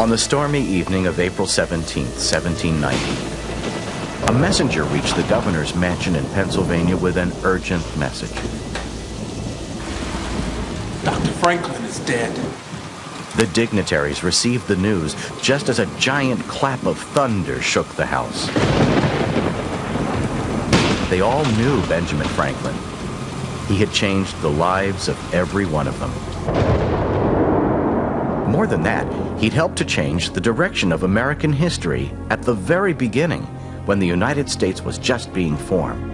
On the stormy evening of April 17, 1790, a messenger reached the governor's mansion in Pennsylvania with an urgent message. Dr. Franklin is dead. The dignitaries received the news just as a giant clap of thunder shook the house. They all knew Benjamin Franklin. He had changed the lives of every one of them. More than that, he'd helped to change the direction of American history at the very beginning, when the United States was just being formed.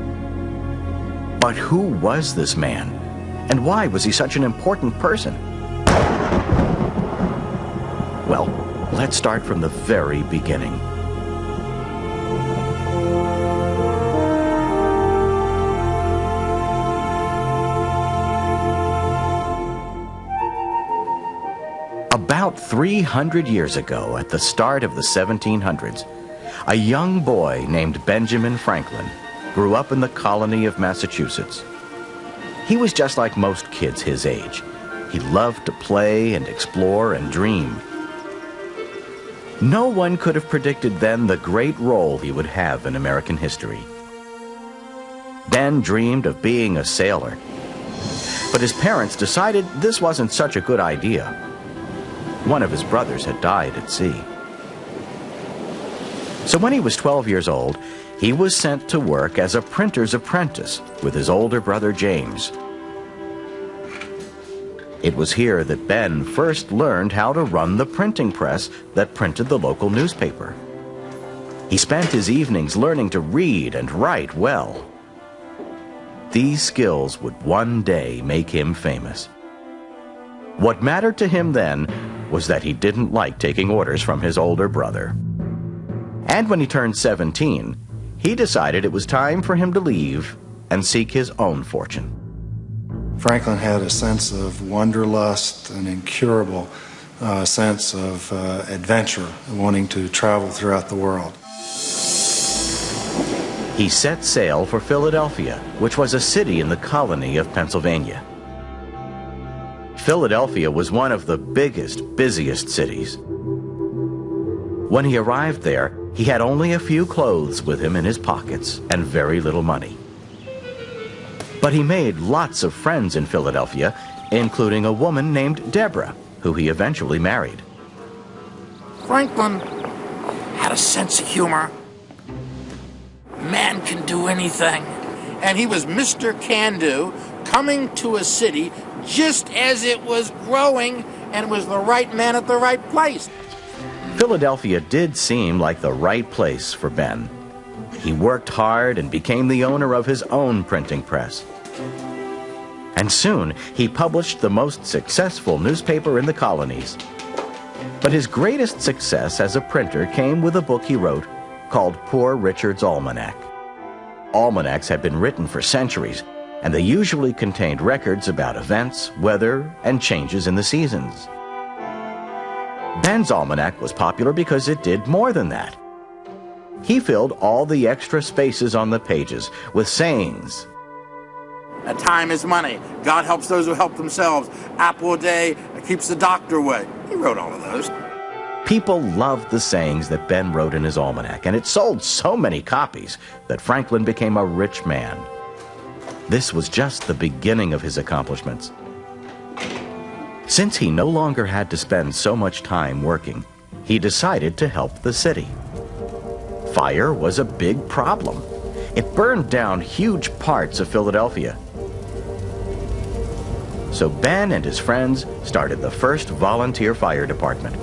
But who was this man? And why was he such an important person? Well, let's start from the very beginning. About 300 years ago, at the start of the 1700s, a young boy named Benjamin Franklin grew up in the colony of Massachusetts. He was just like most kids his age. He loved to play and explore and dream. No one could have predicted then the great role he would have in American history. Ben dreamed of being a sailor, but his parents decided this wasn't such a good idea. One of his brothers had died at sea. So when he was 12 years old, he was sent to work as a printer's apprentice with his older brother James. It was here that Ben first learned how to run the printing press that printed the local newspaper. He spent his evenings learning to read and write well. These skills would one day make him famous. What mattered to him then was that he didn't like taking orders from his older brother. And when he turned 17, he decided it was time for him to leave and seek his own fortune. Franklin had a sense of wanderlust, an incurable sense of adventure, wanting to travel throughout the world. He set sail for Philadelphia, which was a city in the colony of Pennsylvania. Philadelphia was one of the biggest, busiest cities. When he arrived there, he had only a few clothes with him in his pockets and very little money. But he made lots of friends in Philadelphia, including a woman named Deborah, who he eventually married. Franklin had a sense of humor. Man can do anything. And he was Mr. Can-Do, coming to a city just as it was growing, and was the right man at the right place. Philadelphia did seem like the right place for Ben. He worked hard and became the owner of his own printing press. And soon, he published the most successful newspaper in the colonies. But his greatest success as a printer came with a book he wrote called Poor Richard's Almanac. Almanacs had been written for centuries, and they usually contained records about events, weather, and changes in the seasons. Ben's almanac was popular because it did more than that. He filled all the extra spaces on the pages with sayings. Time is money. God helps those who help themselves. Apple a day keeps the doctor away. He wrote all of those. People loved the sayings that Ben wrote in his almanac, and it sold so many copies that Franklin became a rich man. This was just the beginning of his accomplishments. Since he no longer had to spend so much time working, he decided to help the city. Fire was a big problem. It burned down huge parts of Philadelphia. So Ben and his friends started the first volunteer fire department.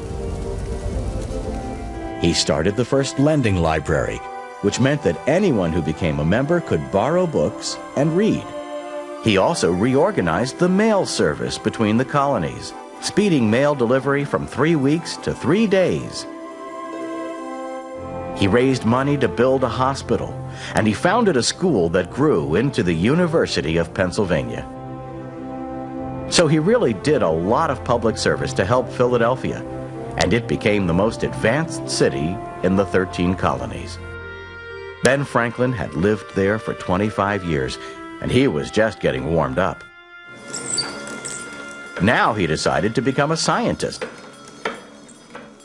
He started the first lending library, which meant that anyone who became a member could borrow books and read. He also reorganized the mail service between the colonies, speeding mail delivery from 3 weeks to 3 days. He raised money to build a hospital, and he founded a school that grew into the University of Pennsylvania. So he really did a lot of public service to help Philadelphia, and it became the most advanced city in the 13 colonies. Ben Franklin had lived there for 25 years, and he was just getting warmed up. Now he decided to become a scientist.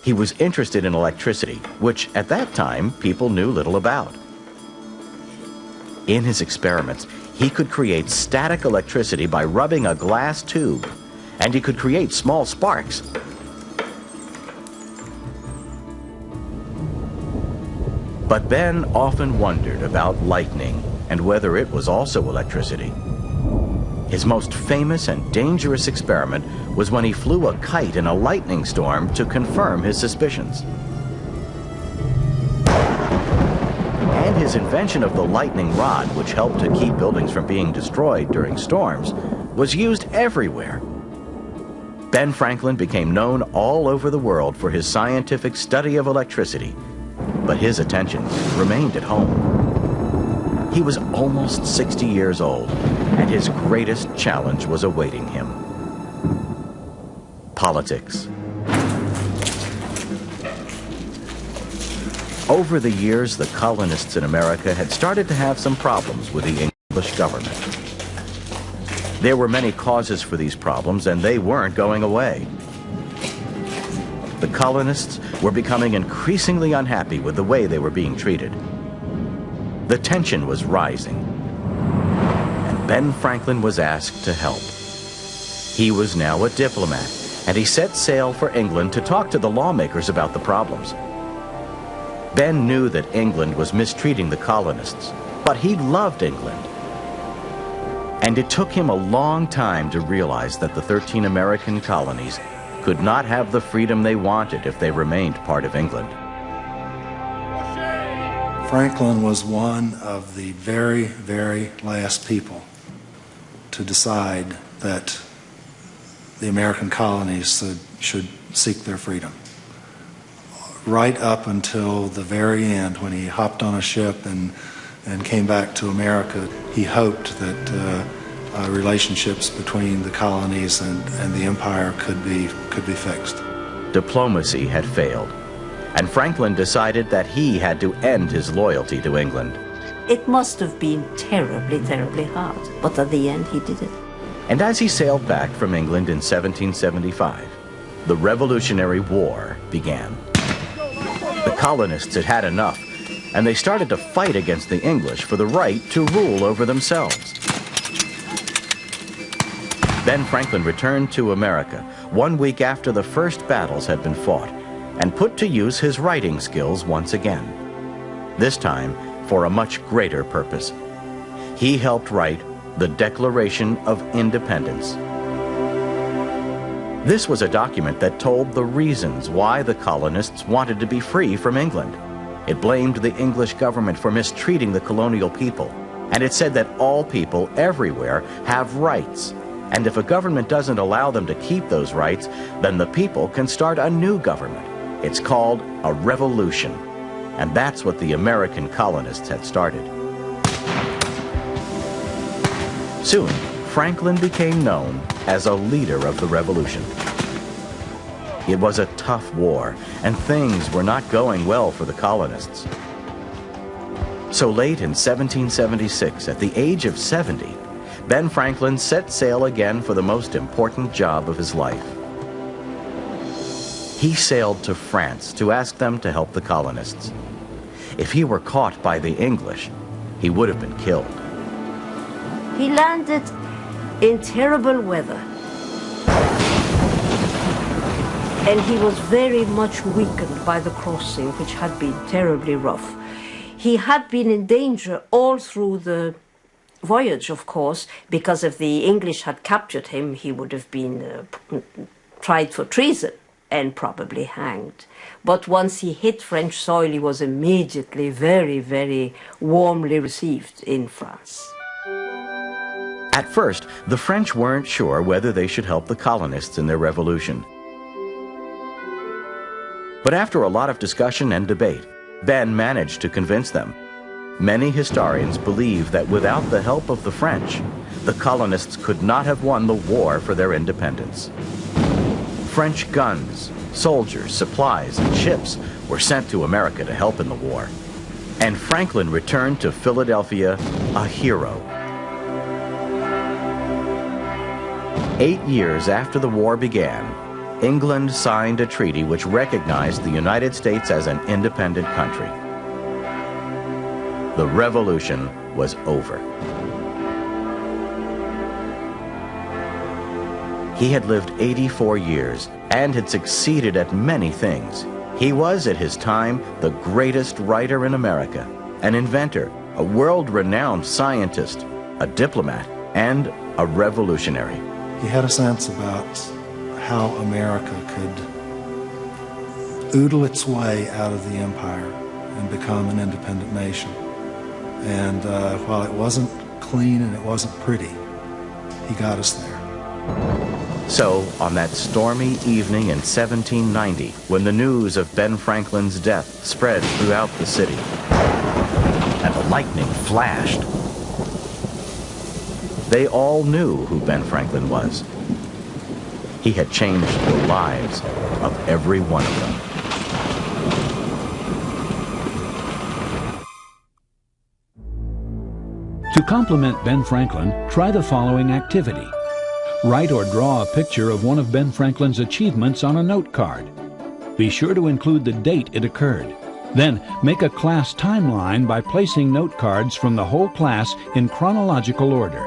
He was interested in electricity, which at that time people knew little about. In his experiments, he could create static electricity by rubbing a glass tube, and he could create small sparks. But Ben often wondered about lightning and whether it was also electricity. His most famous and dangerous experiment was when he flew a kite in a lightning storm to confirm his suspicions. And his invention of the lightning rod, which helped to keep buildings from being destroyed during storms, was used everywhere. Ben Franklin became known all over the world for his scientific study of electricity, but his attention remained at home. He was almost 60 years old, and his greatest challenge was awaiting him: politics. Over the years, the colonists in America had started to have some problems with the English government. There were many causes for these problems, and they weren't going away. The colonists were becoming increasingly unhappy with the way they were being treated. The tension was rising, and Ben Franklin was asked to help. He was now a diplomat, and he set sail for England to talk to the lawmakers about the problems. Ben knew that England was mistreating the colonists, but he loved England. And it took him a long time to realize that the 13 American colonies could not have the freedom they wanted if they remained part of England. Franklin was one of the very, very last people to decide that the American colonies should seek their freedom. Right up until the very end, when he hopped on a ship and came back to America, he hoped that relationships between the colonies and the empire could be fixed. Diplomacy had failed, and Franklin decided that he had to end his loyalty to England. It must have been terribly, terribly hard, but at the end he did it. And as he sailed back from England in 1775, the Revolutionary War began. The colonists had had enough, and they started to fight against the English for the right to rule over themselves. Ben Franklin returned to America 1 week after the first battles had been fought, and put to use his writing skills once again, this time for a much greater purpose. He helped write the Declaration of Independence. This was a document that told the reasons why the colonists wanted to be free from England. It blamed the English government for mistreating the colonial people, and it said that all people everywhere have rights, and if a government doesn't allow them to keep those rights, then the people can start a new government. It's called a revolution, and that's what the American colonists had started. Soon, Franklin became known as a leader of the revolution. It was a tough war, and things were not going well for the colonists. So late in 1776, at the age of 70, Ben Franklin set sail again for the most important job of his life. He sailed to France to ask them to help the colonists. If he were caught by the English, he would have been killed. He landed in terrible weather, and he was very much weakened by the crossing, which had been terribly rough. He had been in danger all through the voyage, of course, because if the English had captured him, he would have been tried for treason and probably hanged. But once he hit French soil, he was immediately very, very warmly received in France. At first, the French weren't sure whether they should help the colonists in their revolution. But after a lot of discussion and debate, Ben managed to convince them. Many historians believe that without the help of the French, the colonists could not have won the war for their independence. French guns, soldiers, supplies, and ships were sent to America to help in the war. And Franklin returned to Philadelphia a hero. 8 years after the war began, England signed a treaty which recognized the United States as an independent country. The revolution was over. He had lived 84 years and had succeeded at many things. He was, at his time, the greatest writer in America, an inventor, a world-renowned scientist, a diplomat, and a revolutionary. He had a sense about how America could oodle its way out of the empire and become an independent nation. And while it wasn't clean and it wasn't pretty, he got us there. So, on that stormy evening in 1790, when the news of Ben Franklin's death spread throughout the city, and the lightning flashed, they all knew who Ben Franklin was. He had changed the lives of every one of them. To compliment Ben Franklin, try the following activity. Write or draw a picture of one of Ben Franklin's achievements on a note card. Be sure to include the date it occurred. Then make a class timeline by placing note cards from the whole class in chronological order.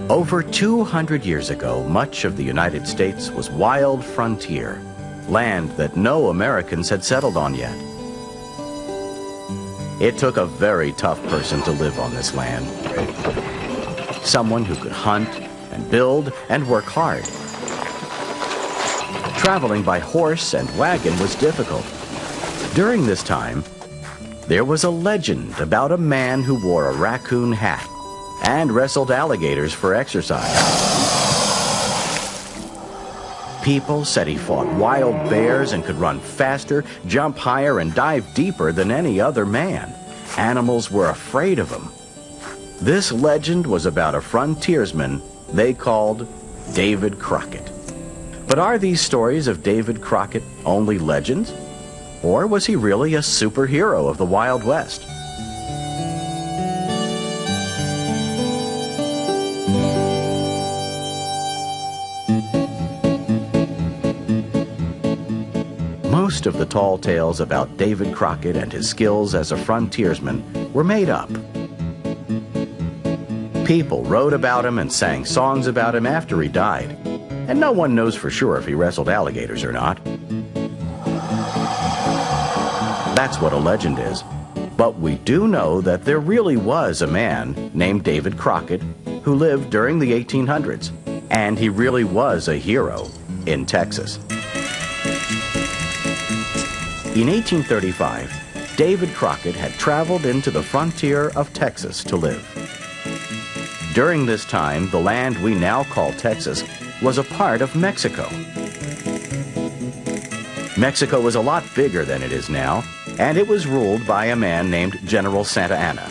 Over 200 years ago, much of the United States was wild frontier, land that no Americans had settled on yet. It took a very tough person to live on this land. Someone who could hunt and build and work hard. Traveling by horse and wagon was difficult. During this time, there was a legend about a man who wore a raccoon hat and wrestled alligators for exercise. People said he fought wild bears and could run faster, jump higher, and dive deeper than any other man. Animals were afraid of him. This legend was about a frontiersman they called David Crockett. But are these stories of David Crockett only legends? Or was he really a superhero of the Wild West? Most of the tall tales about David Crockett and his skills as a frontiersman were made up. People wrote about him and sang songs about him after he died, and no one knows for sure if he wrestled alligators or not. That's what a legend is. But we do know that there really was a man named David Crockett who lived during the 1800s, and he really was a hero in Texas. In 1835, David Crockett had traveled into the frontier of Texas to live. During this time, the land we now call Texas was a part of Mexico. Mexico was a lot bigger than it is now, and it was ruled by a man named General Santa Anna.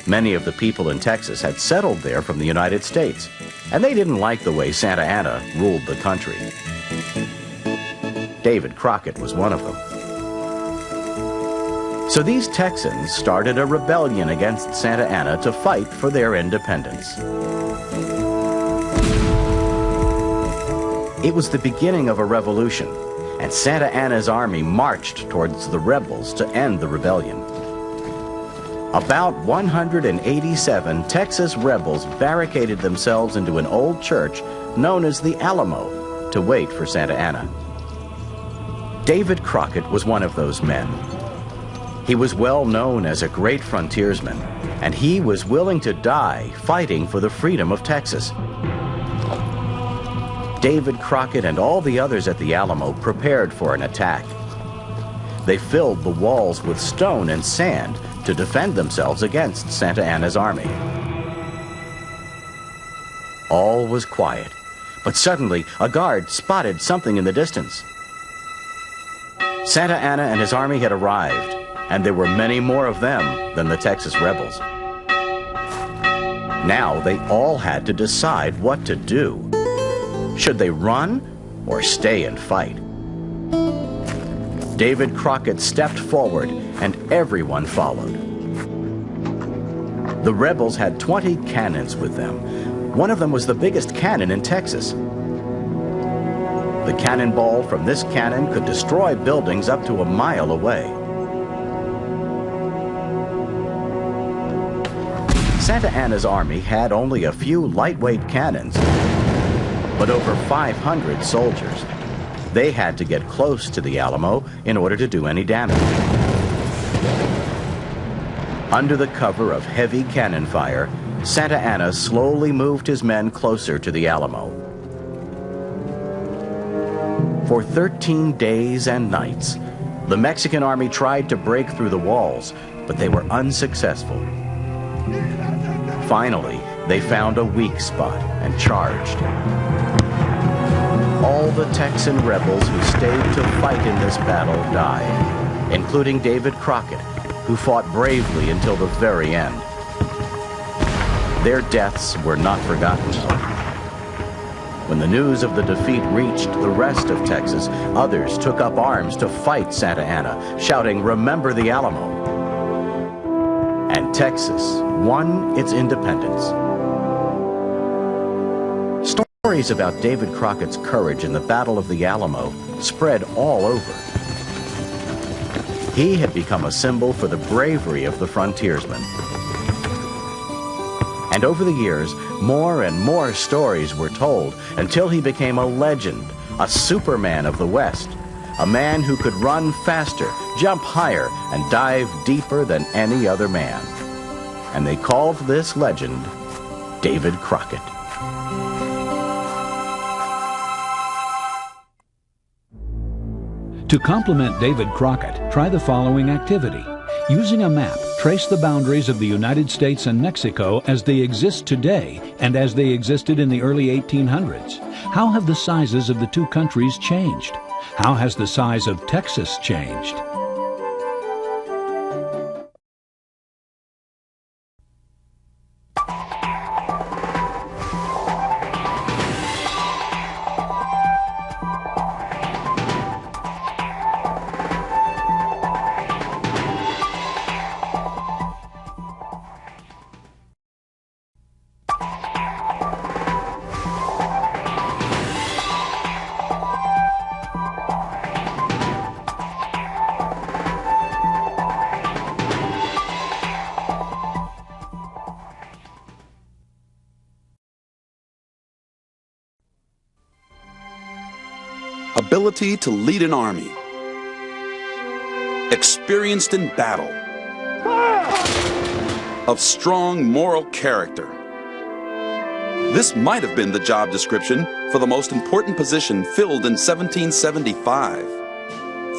Many of the people in Texas had settled there from the United States, and they didn't like the way Santa Anna ruled the country. David Crockett was one of them. So these Texans started a rebellion against Santa Anna to fight for their independence. It was the beginning of a revolution, and Santa Anna's army marched towards the rebels to end the rebellion. About 187 Texas rebels barricaded themselves into an old church known as the Alamo to wait for Santa Anna. David Crockett was one of those men. He was well known as a great frontiersman, and he was willing to die fighting for the freedom of Texas. David Crockett and all the others at the Alamo prepared for an attack. They filled the walls with stone and sand to defend themselves against Santa Anna's army. All was quiet, but suddenly a guard spotted something in the distance. Santa Anna and his army had arrived, and there were many more of them than the Texas rebels. Now they all had to decide what to do. Should they run or stay and fight? David Crockett stepped forward, and everyone followed. The rebels had 20 cannons with them. One of them was the biggest cannon in Texas. The cannonball from this cannon could destroy buildings up to a mile away. Santa Anna's army had only a few lightweight cannons, but over 500 soldiers. They had to get close to the Alamo in order to do any damage. Under the cover of heavy cannon fire, Santa Anna slowly moved his men closer to the Alamo. For 13 days and nights, the Mexican army tried to break through the walls, but they were unsuccessful. Finally, they found a weak spot and charged. All the Texan rebels who stayed to fight in this battle died, including David Crockett, who fought bravely until the very end. Their deaths were not forgotten. When the news of the defeat reached the rest of Texas, others took up arms to fight Santa Anna, shouting, "Remember the Alamo." And Texas won its independence. Stories about David Crockett's courage in the Battle of the Alamo spread all over. He had become a symbol for the bravery of the frontiersmen. And over the years, more and more stories were told until he became a legend, a Superman of the West, a man who could run faster, jump higher, and dive deeper than any other man. And they called this legend David Crockett. To complement David Crockett, try the following activity. Using a map, trace the boundaries of the United States and Mexico as they exist today and as they existed in the early 1800s. How have the sizes of the two countries changed? How has the size of Texas changed? Ability to lead an army. Experienced in battle. Of strong moral character. This might have been the job description for the most important position filled in 1775.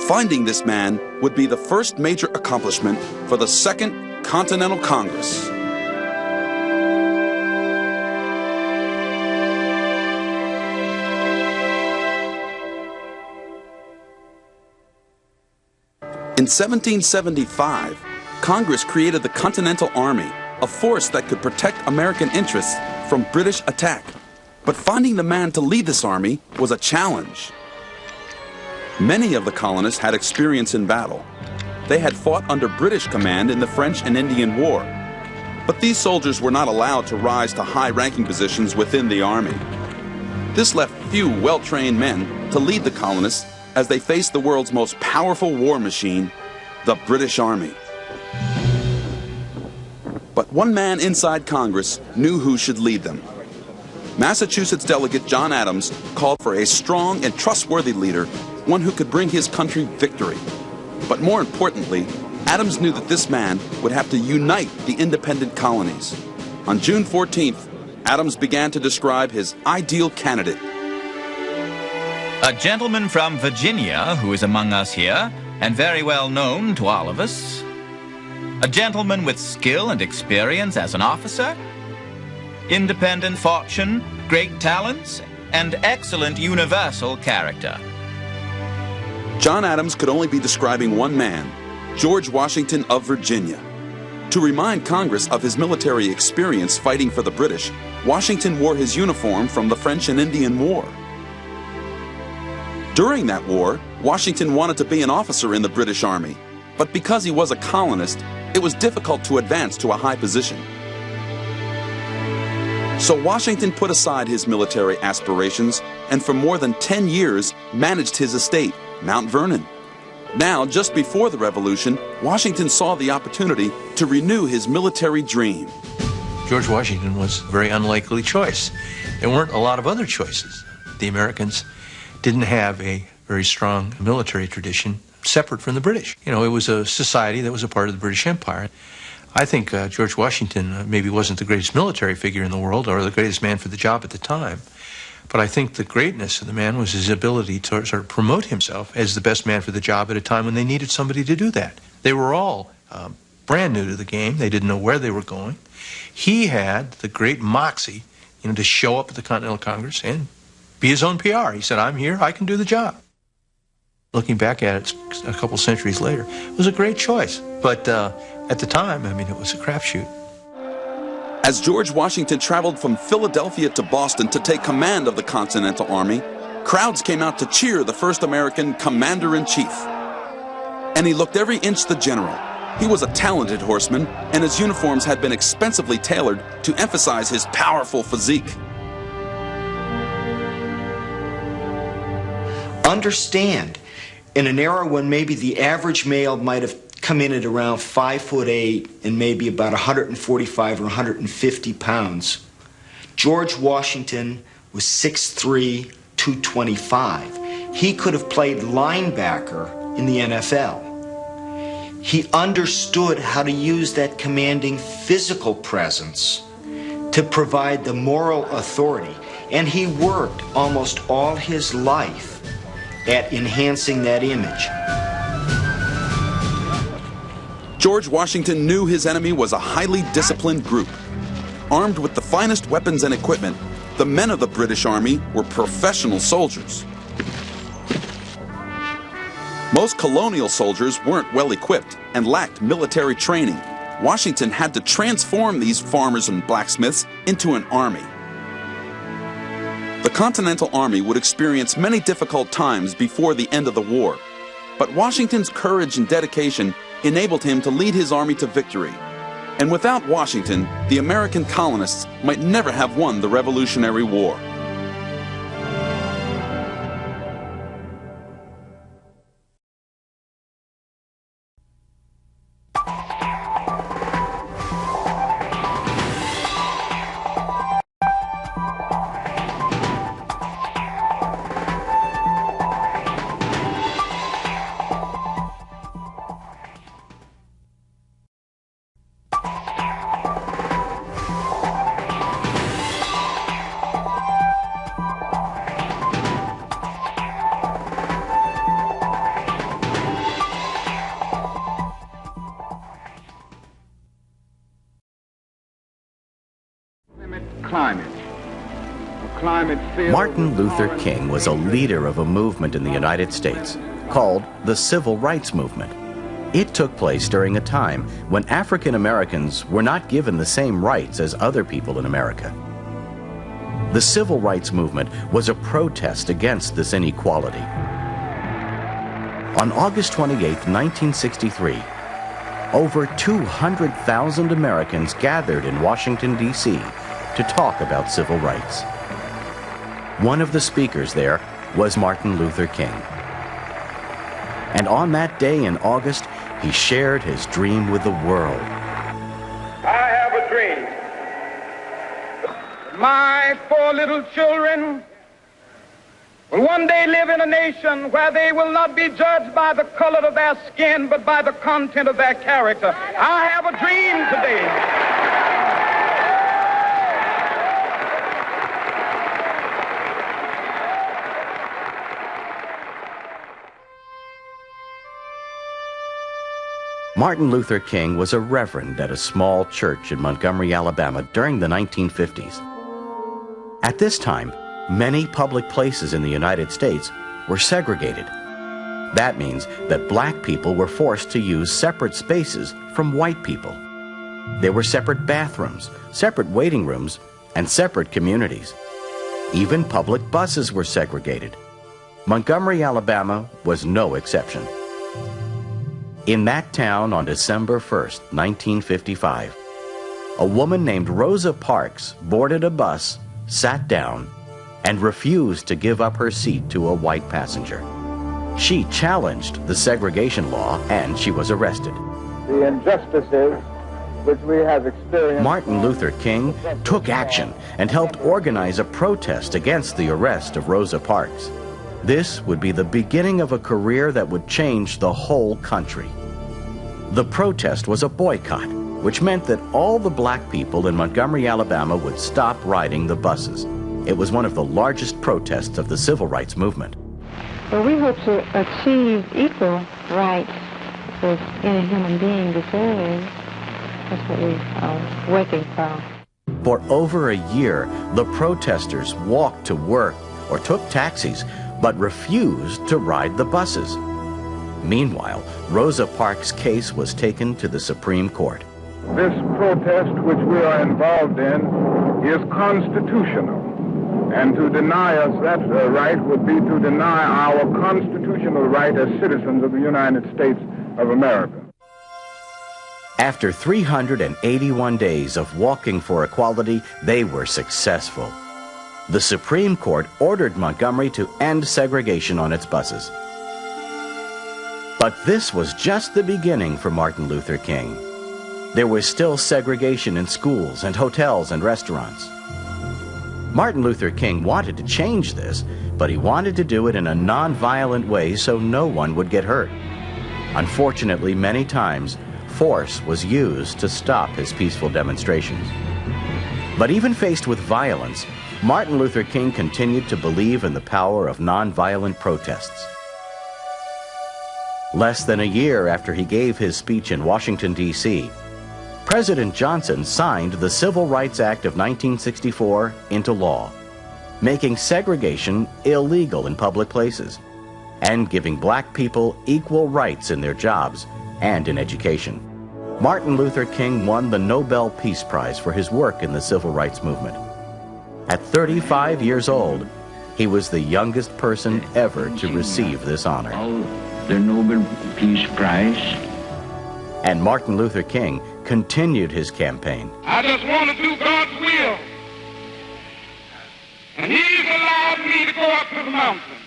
Finding this man would be the first major accomplishment for the Second Continental Congress. In 1775, Congress created the Continental Army, a force that could protect American interests from British attack. But finding the man to lead this army was a challenge. Many of the colonists had experience in battle. They had fought under British command in the French and Indian War. But these soldiers were not allowed to rise to high-ranking positions within the army. This left few well-trained men to lead the colonists as they faced the world's most powerful war machine, the British Army. But one man inside Congress knew who should lead them. Massachusetts delegate John Adams called for a strong and trustworthy leader, one who could bring his country victory. But more importantly, Adams knew that this man would have to unite the independent colonies. On June 14th, Adams began to describe his ideal candidate. A gentleman from Virginia who is among us here, and very well known to all of us. A gentleman with skill and experience as an officer, independent fortune, great talents, and excellent universal character. John Adams could only be describing one man, George Washington of Virginia. To remind Congress of his military experience fighting for the British, Washington wore his uniform from the French and Indian War. During that war, Washington wanted to be an officer in the British Army, but because he was a colonist, it was difficult to advance to a high position. So Washington put aside his military aspirations and for more than 10 years managed his estate, Mount Vernon. Now, just before the Revolution, Washington saw the opportunity to renew his military dream. George Washington was a very unlikely choice. There weren't a lot of other choices. The Americans didn't have a very strong military tradition separate from the British. You know, it was a society that was a part of the British Empire. I think George Washington maybe wasn't the greatest military figure in the world or the greatest man for the job at the time. But I think the greatness of the man was his ability to sort of promote himself as the best man for the job at a time when they needed somebody to do that. They were all brand new to the game. They didn't know where they were going. He had the great moxie, you know, to show up at the Continental Congress and be his own PR. He said, I'm here, I can do the job. Looking back at it a couple centuries later, it was a great choice. But at the time, I mean, it was a crapshoot. As George Washington traveled from Philadelphia to Boston to take command of the Continental Army, crowds came out to cheer the first American commander-in-chief. And he looked every inch the general. He was a talented horseman, and his uniforms had been expensively tailored to emphasize his powerful physique. Understand, in an era when maybe the average male might have come in at around 5'8" and maybe about 145 or 150 pounds, George Washington was 6'3", 225. He could have played linebacker in the NFL. He understood how to use that commanding physical presence to provide the moral authority, and he worked almost all his life at enhancing that image. George Washington knew his enemy was a highly disciplined group. Armed with the finest weapons and equipment, the men of the British Army were professional soldiers. Most colonial soldiers weren't well equipped and lacked military training. Washington had to transform these farmers and blacksmiths into an army. The Continental Army would experience many difficult times before the end of the war, but Washington's courage and dedication enabled him to lead his army to victory. And without Washington, the American colonists might never have won the Revolutionary War. Martin Luther King was a leader of a movement in the United States called the Civil Rights Movement. It took place during a time when African Americans were not given the same rights as other people in America. The Civil Rights Movement was a protest against this inequality. On August 28, 1963, over 200,000 Americans gathered in Washington, D.C. to talk about civil rights. One of the speakers there was Martin Luther King. And on that day in August, he shared his dream with the world. I have a dream. My 4 little children will one day live in a nation where they will not be judged by the color of their skin, but by the content of their character. I have a dream today. Martin Luther King was a reverend at a small church in Montgomery, Alabama during the 1950s. At this time, many public places in the United States were segregated. That means that black people were forced to use separate spaces from white people. There were separate bathrooms, separate waiting rooms, and separate communities. Even public buses were segregated. Montgomery, Alabama was no exception. In that town on December 1st, 1955, a woman named Rosa Parks boarded a bus, sat down, and refused to give up her seat to a white passenger. She challenged the segregation law and she was arrested. The injustices which we have experienced. Martin Luther King took action and helped organize a protest against the arrest of Rosa Parks. This would be the beginning of a career that would change the whole country. The protest was a boycott, which meant that all the black people in Montgomery, Alabama would stop riding the buses. It was one of the largest protests of the civil rights movement. Well, we hope to achieve equal rights as any human being deserves. That's what we are working for. For over a year, the protesters walked to work or took taxis, but refused to ride the buses. Meanwhile, Rosa Parks' case was taken to the Supreme Court. This protest which we are involved in is constitutional. And to deny us that right would be to deny our constitutional right as citizens of the United States of America. After 381 days of walking for equality, they were successful. The Supreme Court ordered Montgomery to end segregation on its buses. But this was just the beginning for Martin Luther King. There was still segregation in schools and hotels and restaurants. Martin Luther King wanted to change this, but he wanted to do it in a nonviolent way so no one would get hurt. Unfortunately, many times, force was used to stop his peaceful demonstrations. But even faced with violence, Martin Luther King continued to believe in the power of nonviolent protests. Less than a year after he gave his speech in Washington, D.C., President Johnson signed the Civil Rights Act of 1964 into law, making segregation illegal in public places and giving black people equal rights in their jobs and in education. Martin Luther King won the Nobel Peace Prize for his work in the civil rights movement. At 35 years old, he was the youngest person ever to receive this honor. The Nobel Peace Prize. And Martin Luther King continued his campaign. I just want to do God's will. And He's allowed me to go up to the mountain.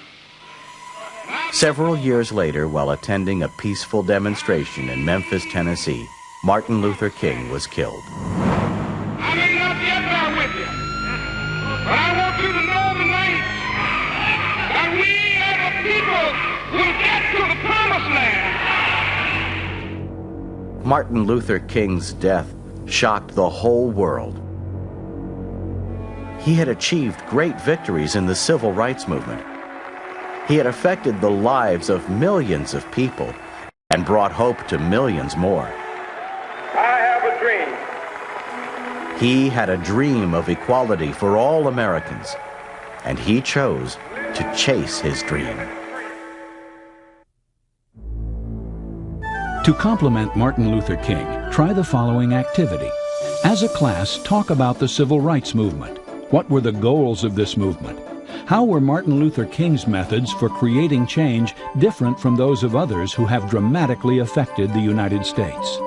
Several years later, while attending a peaceful demonstration in Memphis, Tennessee, Martin Luther King was killed. I may not get there with you, but I want you to know tonight that we as a people will get to the promised land. Martin Luther King's death shocked the whole world. He had achieved great victories in the civil rights movement. He had affected the lives of millions of people and brought hope to millions more. I have a dream. He had a dream of equality for all Americans, and he chose to chase his dream. To complement Martin Luther King, try the following activity. As a class, talk about the civil rights movement. What were the goals of this movement? How were Martin Luther King's methods for creating change different from those of others who have dramatically affected the United States?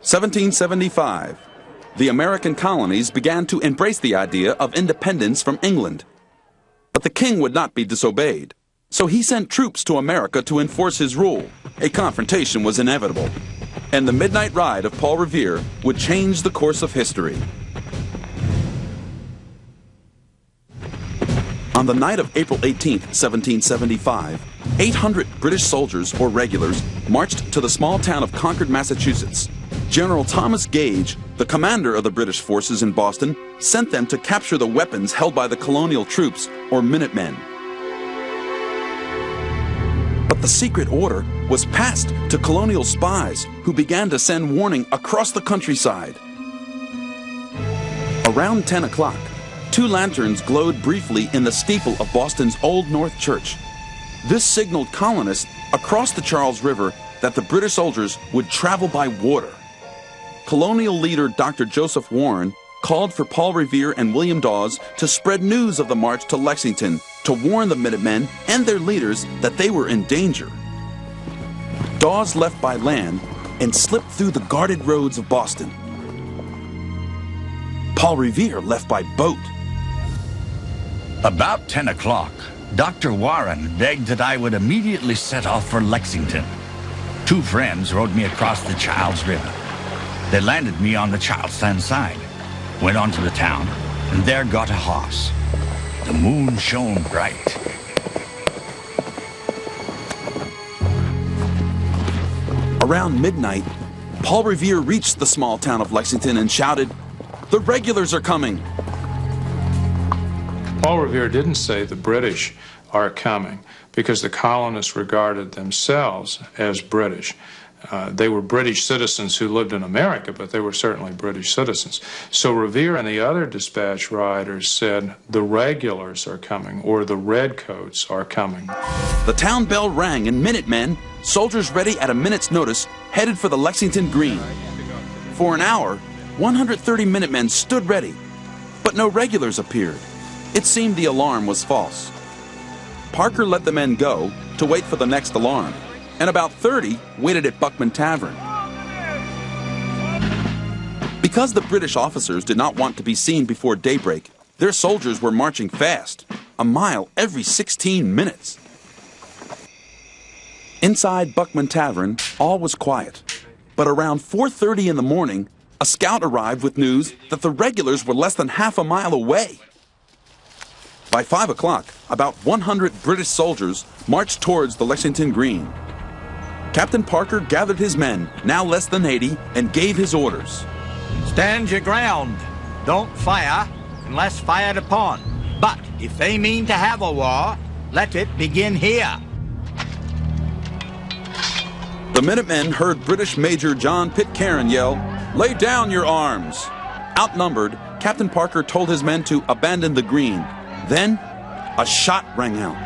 "1775. the American colonies began to embrace the idea of independence from England. But the king would not be disobeyed, so he sent troops to America to enforce his rule. A confrontation was inevitable, and the midnight ride of Paul Revere would change the course of history. On the night of April 18, 1775, 800 British soldiers, or regulars, marched to the small town of Concord, Massachusetts. General Thomas Gage, the commander of the British forces in Boston, sent them to capture the weapons held by the colonial troops, or Minutemen. But the secret order was passed to colonial spies, who began to send warning across the countryside. Around 10 o'clock, 2 lanterns glowed briefly in the steeple of Boston's Old North Church. This signaled colonists across the Charles River that the British soldiers would travel by water. Colonial leader Dr. Joseph Warren called for Paul Revere and William Dawes to spread news of the march to Lexington to warn the Minutemen and their leaders that they were in danger. Dawes left by land and slipped through the guarded roads of Boston. Paul Revere left by boat. About 10 o'clock, Dr. Warren begged that I would immediately set off for Lexington. 2 friends rowed me across the Charles River. They landed me on the Charlestown side, went on to the town, and there got a horse. The moon shone bright. Around midnight, Paul Revere reached the small town of Lexington and shouted, "The regulars are coming!" Paul Revere didn't say the British are coming because the colonists regarded themselves as British. They were British citizens who lived in America, but they were certainly British citizens. So Revere and the other dispatch riders said the regulars are coming, or the redcoats are coming. The town bell rang and Minutemen, soldiers ready at a minute's notice, headed for the Lexington Green. For an hour, 130 Minutemen stood ready, but no regulars appeared. It seemed the alarm was false. Parker let the men go to wait for the next alarm, and about 30 waited at Buckman Tavern. Because the British officers did not want to be seen before daybreak, their soldiers were marching fast, a mile every 16 minutes. Inside Buckman Tavern, all was quiet. But around 4:30 in the morning, a scout arrived with news that the regulars were less than half a mile away. By 5 o'clock, about 100 British soldiers marched towards the Lexington Green. Captain Parker gathered his men, now less than 80, and gave his orders. Stand your ground. Don't fire unless fired upon. But if they mean to have a war, let it begin here. The Minutemen heard British Major John Pitcairn yell, "Lay down your arms!" Outnumbered, Captain Parker told his men to abandon the green. Then, a shot rang out.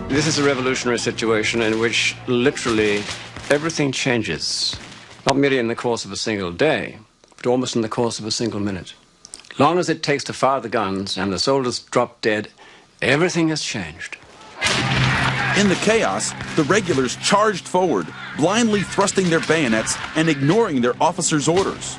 This is a revolutionary situation in which literally everything changes, not merely in the course of a single day, but almost in the course of a single minute. Long as it takes to fire the guns and the soldiers drop dead, everything has changed. In the chaos, the regulars charged forward, blindly thrusting their bayonets and ignoring their officers' orders.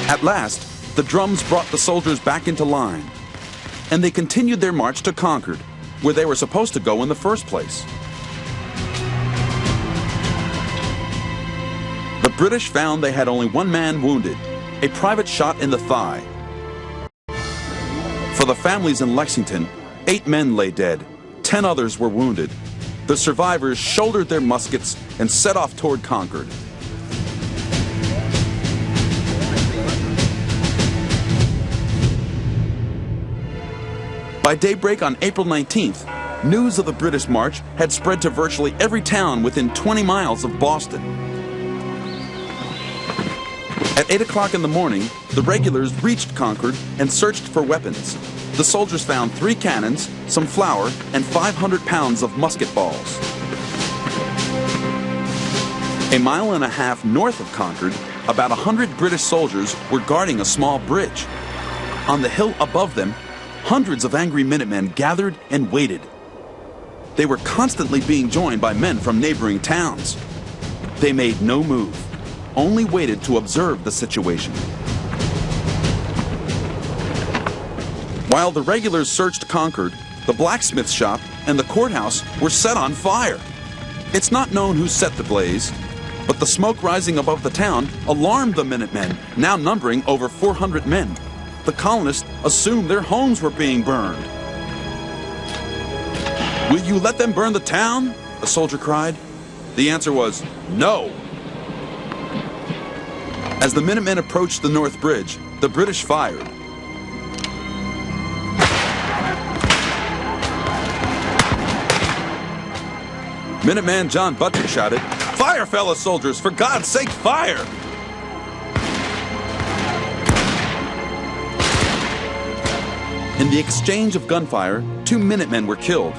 At last, the drums brought the soldiers back into line, and they continued their march to Concord, where they were supposed to go in the first place. The British found they had only 1 man wounded, a private shot in the thigh. For the families in Lexington, 8 men lay dead, 10 others were wounded. The survivors shouldered their muskets and set off toward Concord. By daybreak on April 19th, news of the British march had spread to virtually every town within 20 miles of Boston. At 8 o'clock in the morning, the regulars reached Concord and searched for weapons. The soldiers found 3 cannons, some flour, and 500 pounds of musket balls. A mile and a half north of Concord, about 100 British soldiers were guarding a small bridge. On the hill above them, hundreds of angry Minutemen gathered and waited. They were constantly being joined by men from neighboring towns. They made no move, only waited to observe the situation. While the regulars searched Concord, the blacksmith shop and the courthouse were set on fire. It's not known who set the blaze, but the smoke rising above the town alarmed the Minutemen, now numbering over 400 men. The colonists assumed their homes were being burned. "Will you let them burn the town?" a soldier cried. The answer was, "No." As the Minutemen approached the North Bridge, the British fired. Minuteman John Butler shouted, "Fire, fellow soldiers! For God's sake, fire!" In the exchange of gunfire, 2 Minutemen were killed,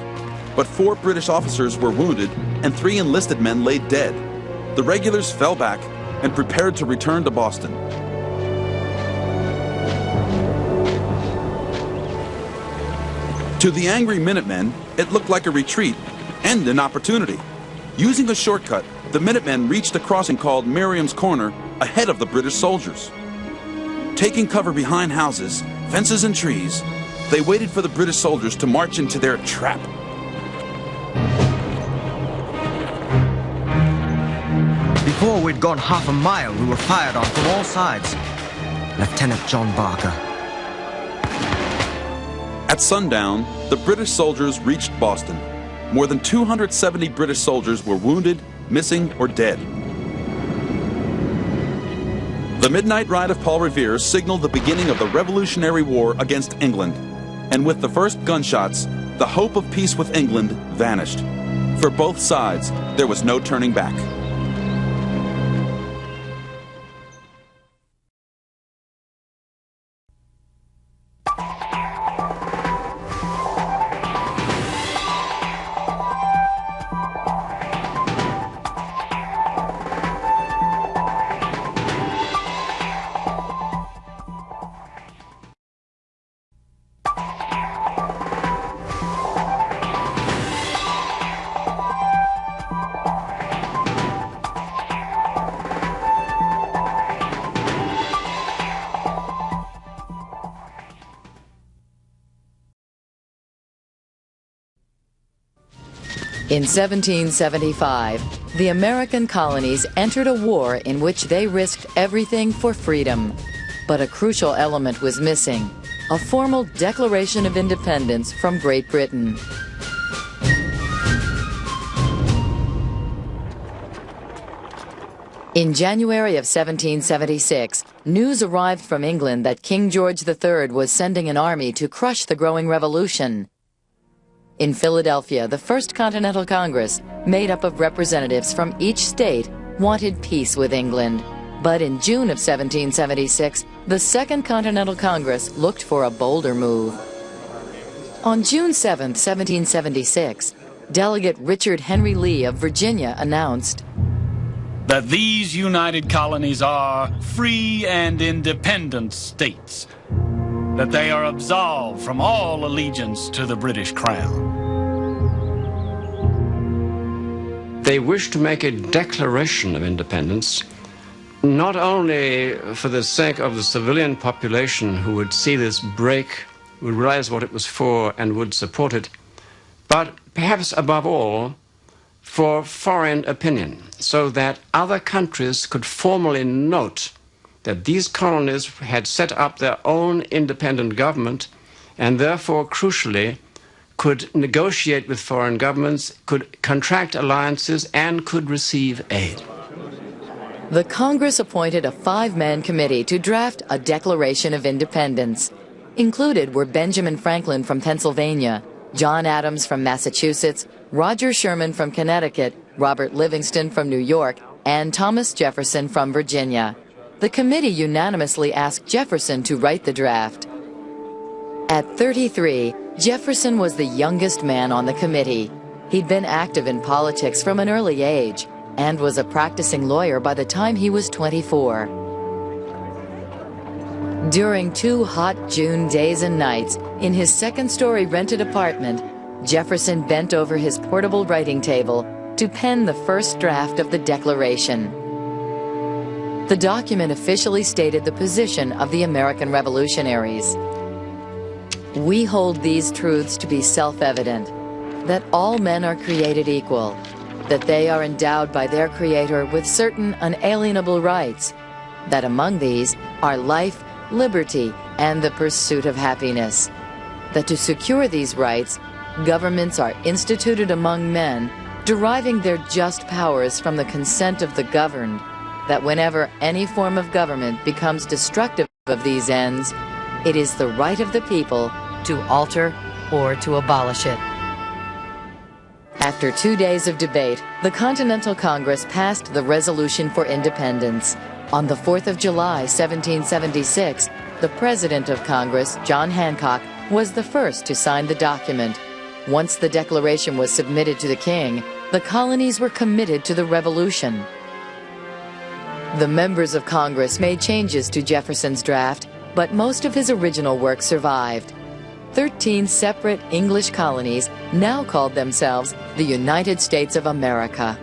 but 4 British officers were wounded and 3 enlisted men lay dead. The regulars fell back and prepared to return to Boston. To the angry Minutemen, it looked like a retreat and an opportunity. Using a shortcut, the Minutemen reached a crossing called Miriam's Corner ahead of the British soldiers. Taking cover behind houses, fences, and trees, they waited for the British soldiers to march into their trap. Before we'd gone half a mile, we were fired on from all sides. Lieutenant John Barker. At sundown, the British soldiers reached Boston. More than 270 British soldiers were wounded, missing, or dead. The midnight ride of Paul Revere signaled the beginning of the Revolutionary War against England. And with the first gunshots, the hope of peace with England vanished. For both sides, there was no turning back. In 1775, the American colonies entered a war in which they risked everything for freedom. But a crucial element was missing: a formal Declaration of Independence from Great Britain. In January of 1776, news arrived from England that King George III was sending an army to crush the growing revolution. In Philadelphia, the First Continental Congress, made up of representatives from each state, wanted peace with England. But in June of 1776, the Second Continental Congress looked for a bolder move. On June 7, 1776, Delegate Richard Henry Lee of Virginia announced that these united colonies are free and independent states, that they are absolved from all allegiance to the British Crown. They wished to make a declaration of independence, not only for the sake of the civilian population who would see this break, would realize what it was for and would support it, but perhaps above all, for foreign opinion, so that other countries could formally note that these colonies had set up their own independent government and therefore, crucially, could negotiate with foreign governments, could contract alliances, and could receive aid. The Congress appointed a 5-man committee to draft a Declaration of Independence. Included were Benjamin Franklin from Pennsylvania, John Adams from Massachusetts, Roger Sherman from Connecticut, Robert Livingston from New York, and Thomas Jefferson from Virginia. The committee unanimously asked Jefferson to write the draft. At 33, Jefferson was the youngest man on the committee. He'd been active in politics from an early age and was a practicing lawyer by the time he was 24. During 2 hot June days and nights, in his second-story rented apartment, Jefferson bent over his portable writing table to pen the first draft of the Declaration. The document officially stated the position of the American revolutionaries. We hold these truths to be self-evident, that all men are created equal, that they are endowed by their Creator with certain unalienable rights, that among these are life, liberty, and the pursuit of happiness, that to secure these rights, governments are instituted among men, deriving their just powers from the consent of the governed, that whenever any form of government becomes destructive of these ends, it is the right of the people to alter or to abolish it. After 2 days of debate, the Continental Congress passed the Resolution for Independence. On the 4th of July, 1776, the President of Congress, John Hancock, was the first to sign the document. Once the Declaration was submitted to the King, the colonies were committed to the Revolution. The members of Congress made changes to Jefferson's draft, but most of his original work survived. 13 separate English colonies now called themselves the United States of America.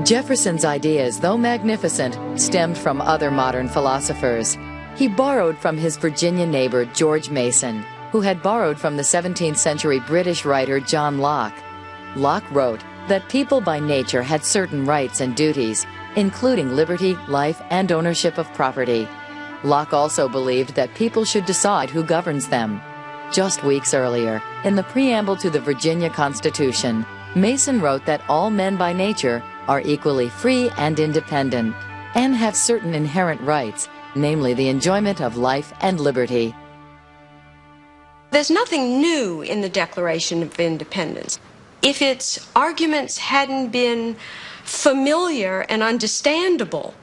Jefferson's ideas, though magnificent, stemmed from other modern philosophers. He borrowed from his Virginia neighbor George Mason, who had borrowed from the 17th century British writer John Locke. Locke wrote that people by nature had certain rights and duties, including liberty, life, and ownership of property. Locke also believed that people should decide who governs them. Just weeks earlier, in the preamble to the Virginia Constitution, Mason wrote that all men by nature are equally free and independent, and have certain inherent rights, namely the enjoyment of life and liberty. There's nothing new in the Declaration of Independence. If its arguments hadn't been familiar and understandable,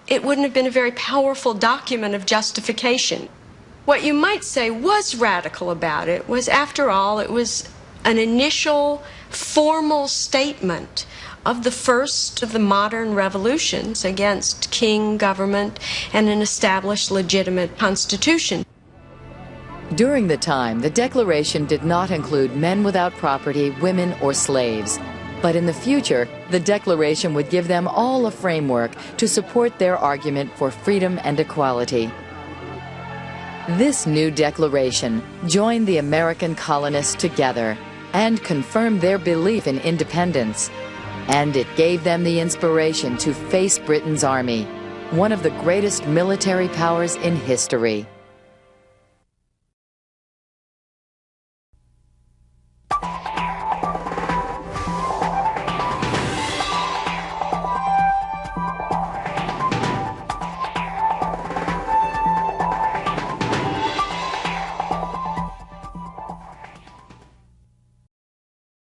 it wouldn't have been a very powerful document of justification. What you might say was radical about it was, after all, it was an initial formal statement of the first of the modern revolutions against king government and an established legitimate constitution. During the time, the Declaration did not include men without property, women, or slaves. But in the future, the Declaration would give them all a framework to support their argument for freedom and equality. This new declaration joined the American colonists together and confirmed their belief in independence. And it gave them the inspiration to face Britain's army, one of the greatest military powers in history.